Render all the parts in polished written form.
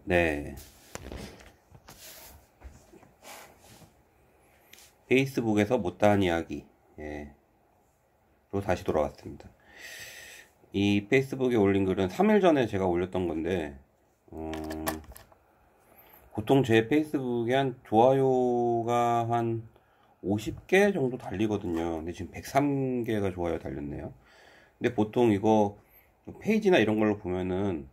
네. 페이스북에서 못다한 이야기, 로 다시 돌아왔습니다. 이 페이스북에 올린 글은 3일 전에 제가 올렸던 건데, 보통 제 페이스북에 한 좋아요가 한 50개 정도 달리거든요. 근데 지금 103개가 좋아요 달렸네요. 근데 보통 이거 페이지나 이런 걸로 보면은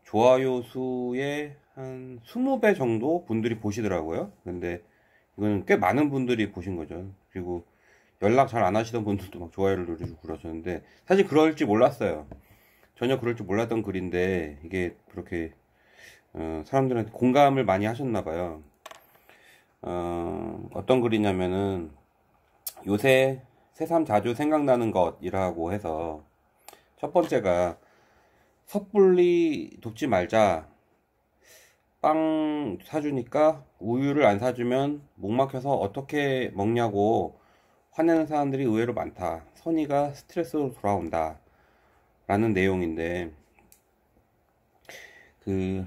좋아요 수의 한 20배 정도 분들이 보시더라고요. 근데 이거는 꽤 많은 분들이 보신 거죠. 그리고 연락 잘 안 하시던 분들도 막 좋아요를 누르고 그러셨는데, 사실 그럴지 몰랐어요. 전혀 그럴 줄 몰랐던 글인데, 이게 그렇게 사람들한테 공감을 많이 하셨나 봐요. 어떤 글이냐면은, 요새 새삼 자주 생각나는 것이라고 해서, 첫 번째가 섣불리 돕지 말자. 빵 사주니까 우유를 안 사주면 목 막혀서 어떻게 먹냐고 화내는 사람들이 의외로 많다. 선의가 스트레스로 돌아온다. 라는 내용인데, 그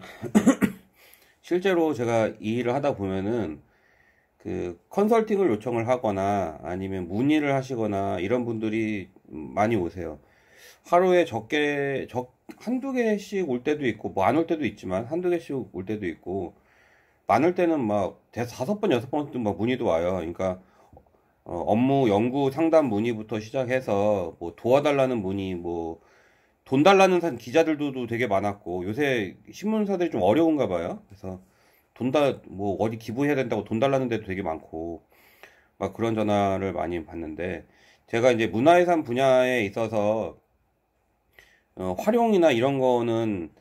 실제로 제가 이 일을 하다 보면은 컨설팅을 요청을 하거나 아니면 문의를 하시거나 이런 분들이 많이 오세요. 하루에 한두 개씩 올 때도 있고, 뭐 안 올 때도 있지만, 한두 개씩 올 때도 있고, 많을 때는 막, 5번, 6번도 막 문의도 와요. 그러니까, 업무 연구 상담 문의부터 시작해서, 뭐, 도와달라는 문의, 뭐, 돈 달라는 기자들도 되게 많았고, 요새 신문사들이 좀 어려운가 봐요. 그래서, 뭐, 어디 기부해야 된다고 돈 달라는 데도 되게 많고, 막 그런 전화를 많이 받는데, 제가 이제 문화유산 분야에 있어서, 활용이나 이런 거는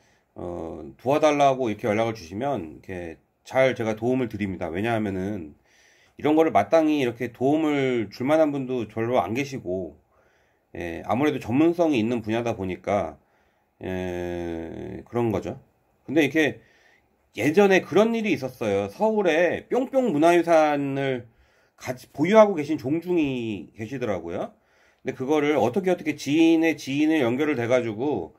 도와달라고 이렇게 연락을 주시면 이렇게 잘 제가 도움을 드립니다. 왜냐하면은 이런 거를 마땅히 이렇게 도움을 줄 만한 분도 별로 안 계시고, 아무래도 전문성이 있는 분야다 보니까 그런 거죠. 근데 이렇게 예전에 그런 일이 있었어요. 서울에 뿅뿅 문화유산을 보유하고 계신 종중이 계시더라고요. 근데 그거를 어떻게 지인의 지인을 연결을 돼가지고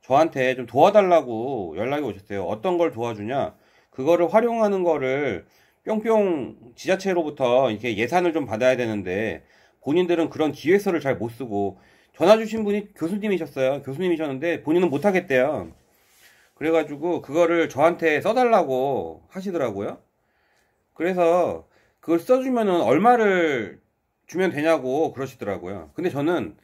저한테 좀 도와달라고 연락이 오셨어요. 어떤 걸 도와주냐? 그거를 활용하는 거를 뿅뿅 지자체로부터 이렇게 예산을 좀 받아야 되는데 본인들은 그런 기획서를 잘 못 쓰고, 전화 주신 분이 교수님이셨어요. 교수님이셨는데 본인은 못 하겠대요. 그래가지고 그거를 저한테 써달라고 하시더라고요. 그래서 그걸 써주면은 얼마를 주면 되냐고 그러시더라고요. 근데 저는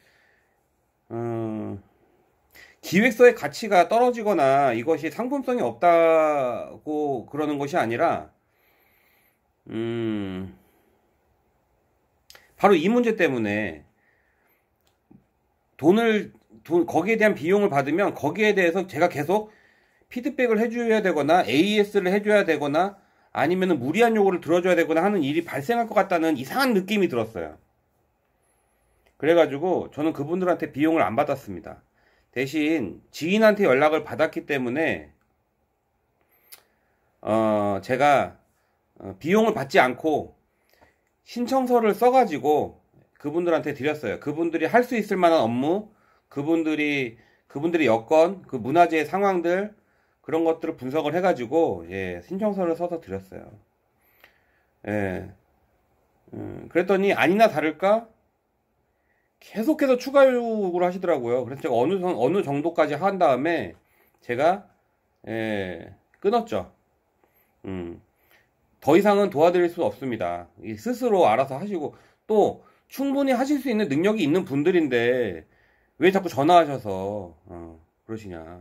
기획서의 가치가 떨어지거나 이것이 상품성이 없다고 그러는 것이 아니라, 바로 이 문제 때문에 거기에 대한 비용을 받으면 거기에 대해서 제가 계속 피드백을 해줘야 되거나 AS를 해줘야 되거나 아니면은 무리한 요구를 들어줘야 되거나 하는 일이 발생할 것 같다는 이상한 느낌이 들었어요. 그래가지고 저는 그분들한테 비용을 안 받았습니다. 대신 지인한테 연락을 받았기 때문에 제가 비용을 받지 않고 신청서를 써가지고 그분들한테 드렸어요. 그분들이 할 수 있을 만한 업무, 그분들의 여건, 그 문화재의 상황들, 그런 것들을 분석을 해가지고 신청서를 써서 드렸어요. 예. 그랬더니 아니나 다를까 계속해서 추가 요구를 하시더라고요. 그래서 제가 어느 정도까지 한 다음에 제가 끊었죠. 더 이상은 도와드릴 수 없습니다. 스스로 알아서 하시고, 또 충분히 하실 수 있는 능력이 있는 분들인데 왜 자꾸 전화하셔서 그러시냐.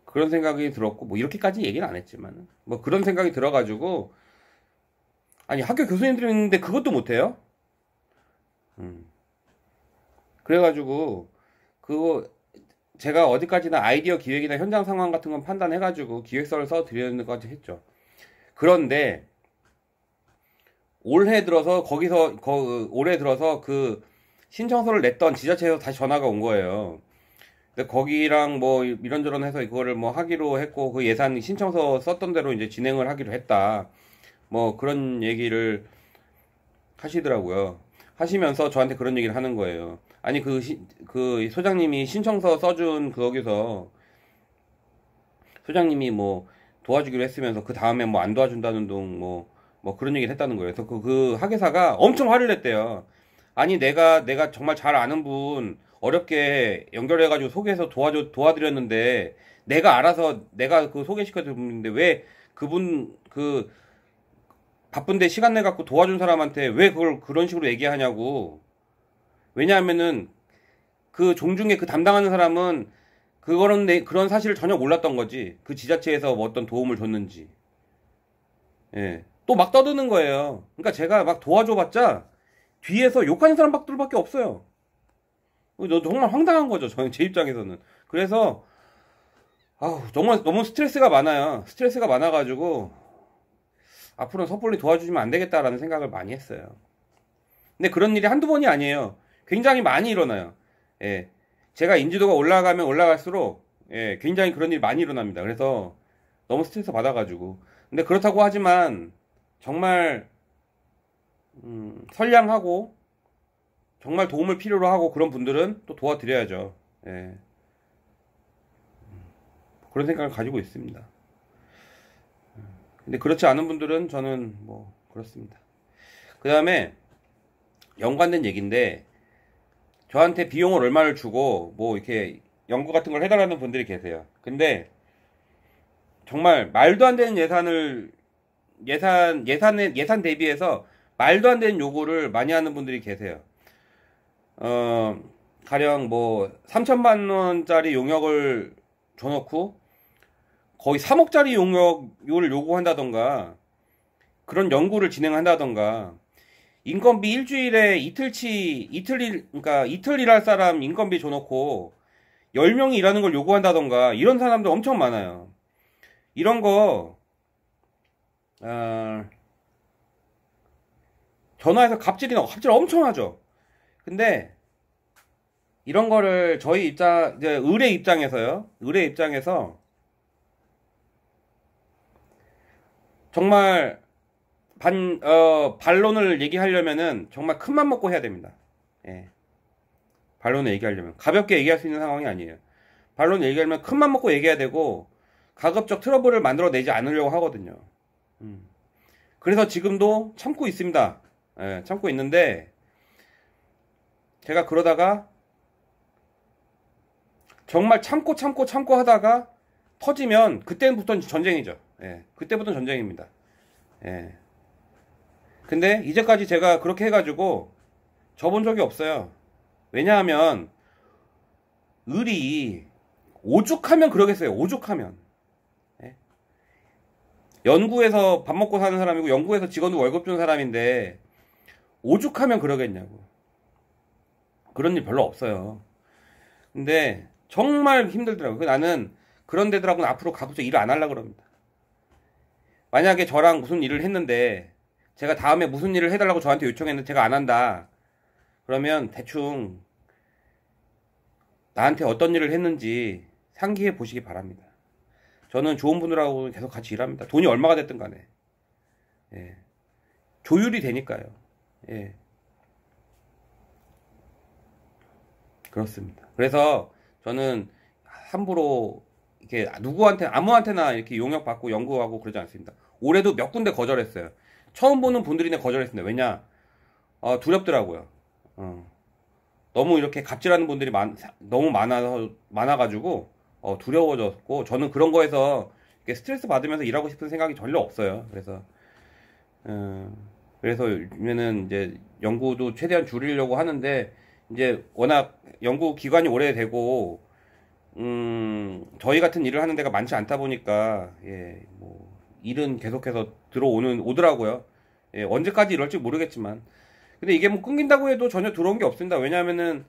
그런 생각이 들었고, 뭐 이렇게까지 얘기는 안 했지만 뭐 그런 생각이 들어가지고, 아니 학교 교수님들이 있는데 그것도 못해요? 그래가지고 그거 제가 어디까지나 아이디어 기획이나 현장 상황 같은 건 판단해가지고 기획서를 써 드리는 것까지 했죠. 그런데 올해 들어서 그 신청서를 냈던 지자체에서 다시 전화가 온 거예요. 근데 거기랑 뭐 이런저런 해서 이거를 뭐 하기로 했고, 그 예산 신청서 썼던 대로 이제 진행을 하기로 했다. 뭐 그런 얘기를 하시더라고요. 하시면서 저한테 그런 얘기를 하는 거예요. 아니 그 소장님이 신청서 써준 거기서 소장님이 뭐 도와주기로 했으면서 그 다음에 뭐 안 도와준다는 둥 뭐 그런 얘기를 했다는 거예요. 그래서 그 하계사가 엄청 화를 냈대요. 아니 내가 정말 잘 아는 분 어렵게 연결해가지고 소개해서 도와드렸는데 내가 알아서 내가 그 소개시켜드렸는데 왜 그분 그 바쁜데 시간 내 갖고 도와준 사람한테 왜 그걸 그런 식으로 얘기하냐고. 왜냐하면은 그 종중에 그 담당하는 사람은 그런 사실을 전혀 몰랐던 거지. 그 지자체에서 뭐 어떤 도움을 줬는지. 예. 또 막 떠드는 거예요. 그러니까 제가 막 도와줘봤자 뒤에서 욕하는 사람들밖에 없어요. 너 정말 황당한 거죠. 저는 제 입장에서는. 그래서 아우 정말 너무 스트레스가 많아요. 스트레스가 많아가지고 앞으로는 섣불리 도와주시면 안 되겠다라는 생각을 많이 했어요. 근데 그런 일이 한두 번이 아니에요. 굉장히 많이 일어나요. 예. 제가 인지도가 올라가면 올라갈수록 예, 굉장히 그런 일이 많이 일어납니다. 그래서 너무 스트레스 받아가지고. 근데 그렇다고 하지만 정말 선량하고 정말 도움을 필요로 하고 그런 분들은 또 도와드려야죠. 예. 그런 생각을 가지고 있습니다. 근데 그렇지 않은 분들은 저는 뭐 그렇습니다. 그 다음에 연관된 얘기인데 저한테 비용을 얼마를 주고 뭐 이렇게 연구 같은 걸 해달라는 분들이 계세요. 근데 정말 말도 안 되는 예산 대비해서 말도 안 되는 요구를 많이 하는 분들이 계세요. 가령 뭐 3천만 원짜리 용역을 줘놓고 거의 3억짜리 용역을 요구한다던가 그런 연구를 진행한다던가 인건비 일주일에 그러니까 이틀 일할 사람 인건비 줘놓고 10명이 일하는 걸 요구한다던가 이런 사람들 엄청 많아요. 이런 거 전화해서 갑질 엄청 하죠. 근데 이런 거를 이제 의뢰 입장에서 정말 반론을 얘기하려면은 정말 큰맘 먹고 해야 됩니다. 예. 반론을 얘기하려면 가볍게 얘기할 수 있는 상황이 아니에요. 반론을 얘기하려면 큰맘 먹고 얘기해야 되고 가급적 트러블을 만들어내지 않으려고 하거든요. 그래서 지금도 참고 있습니다. 예, 참고 있는데 제가 그러다가 정말 참고 하다가 터지면 그때부터는 전쟁이죠. 예, 그때부터는 전쟁입니다. 예. 근데 이제까지 제가 그렇게 해가지고 져본 적이 없어요. 왜냐하면 을이 오죽하면 그러겠어요. 오죽하면. 예? 연구에서 밥 먹고 사는 사람이고 연구에서 직원도 월급 주는 사람인데 오죽하면 그러겠냐고. 그런 일 별로 없어요. 근데 정말 힘들더라고요. 나는 그런 데들하고는 앞으로 가급적 일을 안 하려고 그럽니다. 만약에 저랑 무슨 일을 했는데 제가 다음에 무슨 일을 해달라고 저한테 요청했는데 제가 안 한다. 그러면 대충 나한테 어떤 일을 했는지 상기해 보시기 바랍니다. 저는 좋은 분들하고 계속 같이 일합니다. 돈이 얼마가 됐든 간에. 예. 조율이 되니까요. 예. 그렇습니다. 그래서 저는 함부로 이렇게 아무한테나 이렇게 용역받고 연구하고 그러지 않습니다. 올해도 몇 군데 거절했어요. 처음 보는 분들이네 거절했습니다. 왜냐? 두렵더라고요. 너무 이렇게 갑질하는 분들이 너무 많아가지고 두려워졌고 저는 그런 거에서 이렇게 스트레스 받으면서 일하고 싶은 생각이 전혀 없어요. 그래서 요즘에는 이제 연구도 최대한 줄이려고 하는데 이제 워낙 연구 기간이 오래되고 저희 같은 일을 하는 데가 많지 않다 보니까 예, 뭐 일은 계속해서 오더라고요. 예, 언제까지 이럴지 모르겠지만 근데 이게 뭐 끊긴다고 해도 전혀 들어온 게 없습니다. 왜냐하면은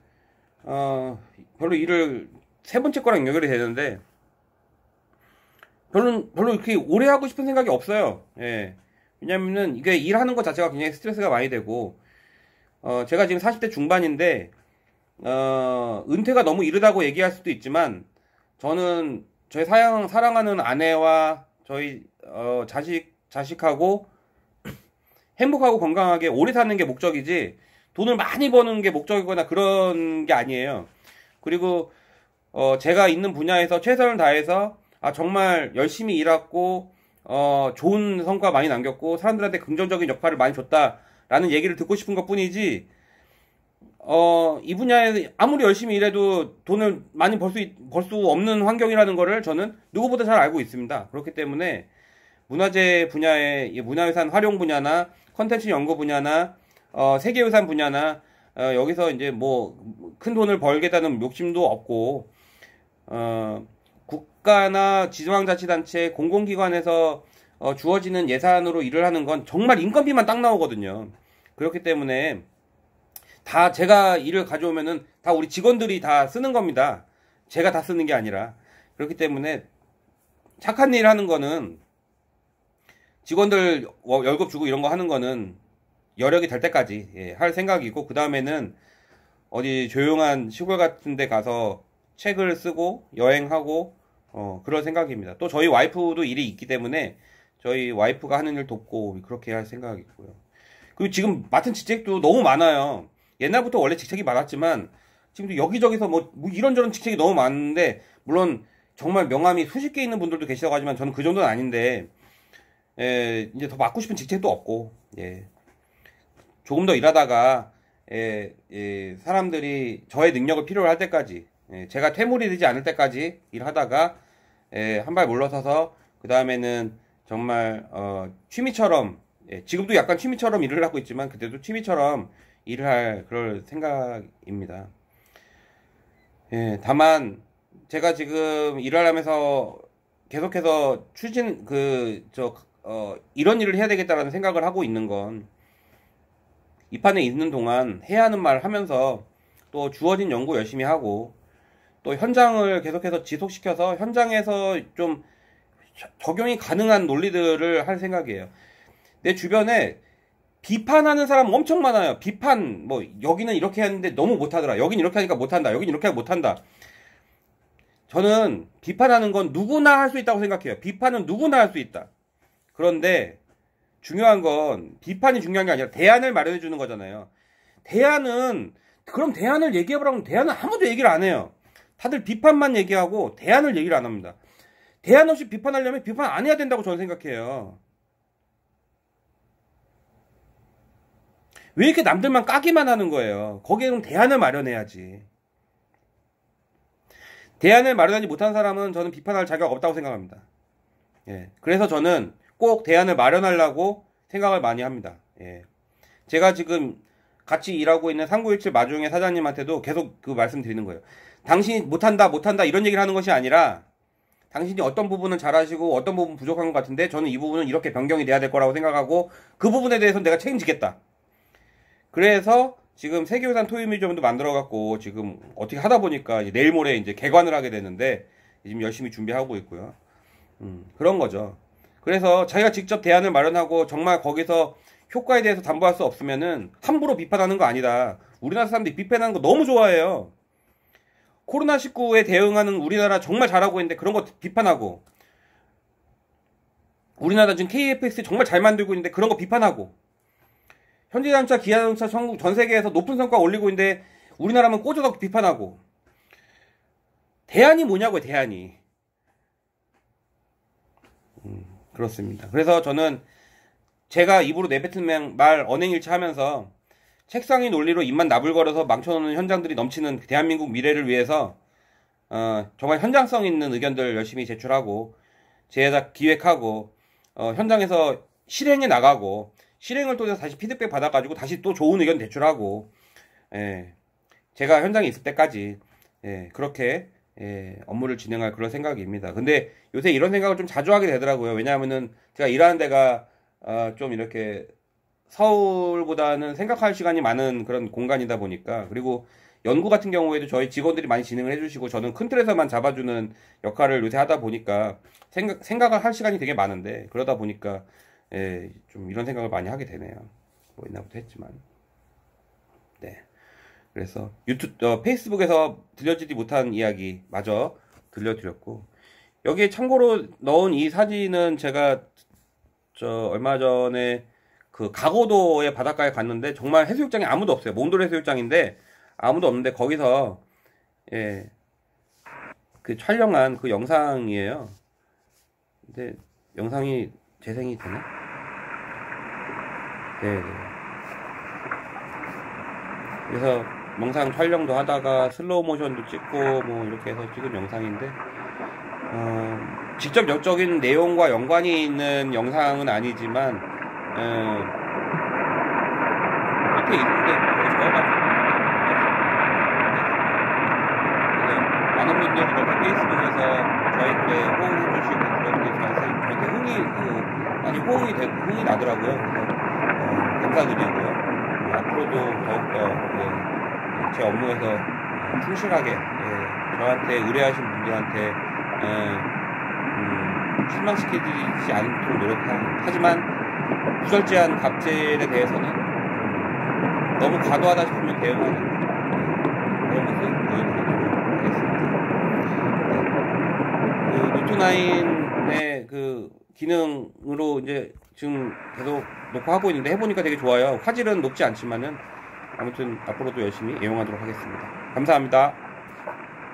별로 일을 세 번째 거랑 연결이 되는데 별로 이렇게 오래 하고 싶은 생각이 없어요. 예. 왜냐면은 이게 일하는 것 자체가 굉장히 스트레스가 많이 되고 제가 지금 40대 중반인데 은퇴가 너무 이르다고 얘기할 수도 있지만 저는 저희 사랑하는 아내와 저희 자식하고 행복하고 건강하게 오래 사는 게 목적이지 돈을 많이 버는 게 목적이거나 그런 게 아니에요. 그리고 제가 있는 분야에서 최선을 다해서 아, 정말 열심히 일했고, 좋은 성과 많이 남겼고, 사람들한테 긍정적인 역할을 많이 줬다라는 얘기를 듣고 싶은 것 뿐이지, 이 분야에 아무리 열심히 일해도 돈을 많이 벌 수 없는 환경이라는 거를 저는 누구보다 잘 알고 있습니다. 그렇기 때문에 문화재 분야의 문화유산 활용 분야나 컨텐츠 연구 분야나 세계유산 분야나 여기서 이제 뭐 큰 돈을 벌겠다는 욕심도 없고 국가나 지방자치단체 공공기관에서 주어지는 예산으로 일을 하는 건 정말 인건비만 딱 나오거든요. 그렇기 때문에 다 제가 일을 가져오면은 다 우리 직원들이 다 쓰는 겁니다. 제가 다 쓰는 게 아니라. 그렇기 때문에 착한 일 하는 거는 직원들 월급 주고 이런 거 하는 거는 여력이 될 때까지 할 생각이고, 그 다음에는 어디 조용한 시골 같은 데 가서 책을 쓰고 여행하고 그럴 생각입니다. 또 저희 와이프도 일이 있기 때문에 저희 와이프가 하는 일 돕고 그렇게 할 생각이고요. 그리고 지금 맡은 직책도 너무 많아요. 옛날부터 원래 직책이 많았지만 지금도 여기저기서 뭐 이런저런 직책이 너무 많은데, 물론 정말 명함이 수십 개 있는 분들도 계시다고 하지만 저는 그 정도는 아닌데, 이제 더 맡고 싶은 직책도 없고, 조금 더 일하다가 사람들이 저의 능력을 필요로 할 때까지, 제가 퇴물이 되지 않을 때까지 일하다가 한 발 물러서서 그 다음에는 정말 취미처럼, 지금도 약간 취미처럼 일을 하고 있지만 그때도 취미처럼 일을 할 그럴 생각입니다. 다만 제가 지금 일을 하면서 계속해서 이런 일을 해야 되겠다라는 생각을 하고 있는 건, 이 판에 있는 동안 해야 하는 말 하면서 또 주어진 연구 열심히 하고 또 현장을 계속해서 지속시켜서 현장에서 좀 적용이 가능한 논리들을 할 생각이에요. 내 주변에 비판하는 사람 엄청 많아요. 비판, 뭐, 여기는 이렇게 하는데 너무 못하더라. 여긴 이렇게 하니까 못한다. 여긴 이렇게 하니까 못한다. 저는 비판하는 건 누구나 할 수 있다고 생각해요. 비판은 누구나 할 수 있다. 그런데 중요한 건 비판이 중요한 게 아니라 대안을 마련해 주는 거잖아요. 그럼 대안을 얘기해보라고 하면 대안은 아무도 얘기를 안 해요. 다들 비판만 얘기하고 대안을 얘기를 안 합니다. 대안 없이 비판하려면 비판 안 해야 된다고 저는 생각해요. 왜 이렇게 남들만 까기만 하는 거예요? 거기에는 대안을 마련해야지. 대안을 마련하지 못한 사람은 저는 비판할 자격 없다고 생각합니다. 그래서 저는 꼭 대안을 마련하려고 생각을 많이 합니다. 제가 지금 같이 일하고 있는 3917 마중의 사장님한테도 계속 그 말씀 드리는 거예요. 당신이 못한다 이런 얘기를 하는 것이 아니라, 당신이 어떤 부분은 잘하시고 어떤 부분 부족한 것 같은데 저는 이 부분은 이렇게 변경이 돼야 될 거라고 생각하고 그 부분에 대해서는 내가 책임지겠다. 그래서 지금 세계유산 토요뮤지엄도 만들어갖고 지금 어떻게 하다 보니까 내일 모레 이제 개관을 하게 되는데 지금 열심히 준비하고 있고요. 그런 거죠. 그래서 자기가 직접 대안을 마련하고 정말 거기서 효과에 대해서 담보할 수 없으면은 함부로 비판하는 거 아니다. 우리나라 사람들이 비판하는 거 너무 좋아해요. 코로나19에 대응하는 우리나라 정말 잘하고 있는데 그런 거 비판하고, 우리나라 지금 KF-X 정말 잘 만들고 있는데 그런 거 비판하고, 현대자동차, 기아자동차 전국 전 세계에서 높은 성과 올리고 있는데 우리나라만 꼬져서 비판하고. 대안이 뭐냐고요, 대안이. 그렇습니다. 그래서 저는 제가 입으로 내뱉은 말 언행일치 하면서 책상의 논리로 입만 나불거려서 망쳐놓는 현장들이 넘치는 대한민국 미래를 위해서 정말 현장성 있는 의견들 열심히 제출하고 제작 기획하고 현장에서 실행에 나가고, 실행을 통해서 다시 피드백 받아가지고 다시 또 좋은 의견 제출하고, 제가 현장에 있을 때까지 그렇게 업무를 진행할 그런 생각입니다. 근데 요새 이런 생각을 좀 자주 하게 되더라고요. 왜냐하면은 제가 일하는 데가 좀 이렇게 서울보다는 생각할 시간이 많은 그런 공간이다 보니까, 그리고 연구 같은 경우에도 저희 직원들이 많이 진행을 해주시고 저는 큰 틀에서만 잡아주는 역할을 요새 하다 보니까 생각을 할 시간이 되게 많은데, 그러다 보니까 좀 이런 생각을 많이 하게 되네요. 뭐 옛날부터 했지만. 그래서 페이스북에서 들려주지 못한 이야기 마저 들려드렸고, 여기에 참고로 넣은 이 사진은 제가 얼마 전에 그 가고도의 바닷가에 갔는데 정말 해수욕장에 아무도 없어요. 몽돌 해수욕장인데 아무도 없는데 거기서 그 촬영한 그 영상이에요. 근데 영상이 재생이 되나? 네. 그래서 영상 촬영도 하다가 슬로우 모션도 찍고 뭐 이렇게 해서 찍은 영상인데 직접 역적인 내용과 연관이 있는 영상은 아니지만 밑에 있는데 많은 분들이 이렇게 페이스북에서 저희 글에 호응해 주시고 그런 게 저한테 흥이 나더라고요. 그래서 감사드리고요. 앞으로도 더욱더 제 업무에서 충실하게 저한테 의뢰하신 분들한테 실망시키지 않도록 노력하지만 부절제한 갑질에 대해서는 너무 과도하다 싶으면 대응하는 그런 모습 보여드리도록 하겠습니다. 노트9의 그 기능으로 이제 지금 계속 녹화하고 있는데 해보니까 되게 좋아요. 화질은 높지 않지만은 아무튼 앞으로도 열심히 애용하도록 하겠습니다. 감사합니다.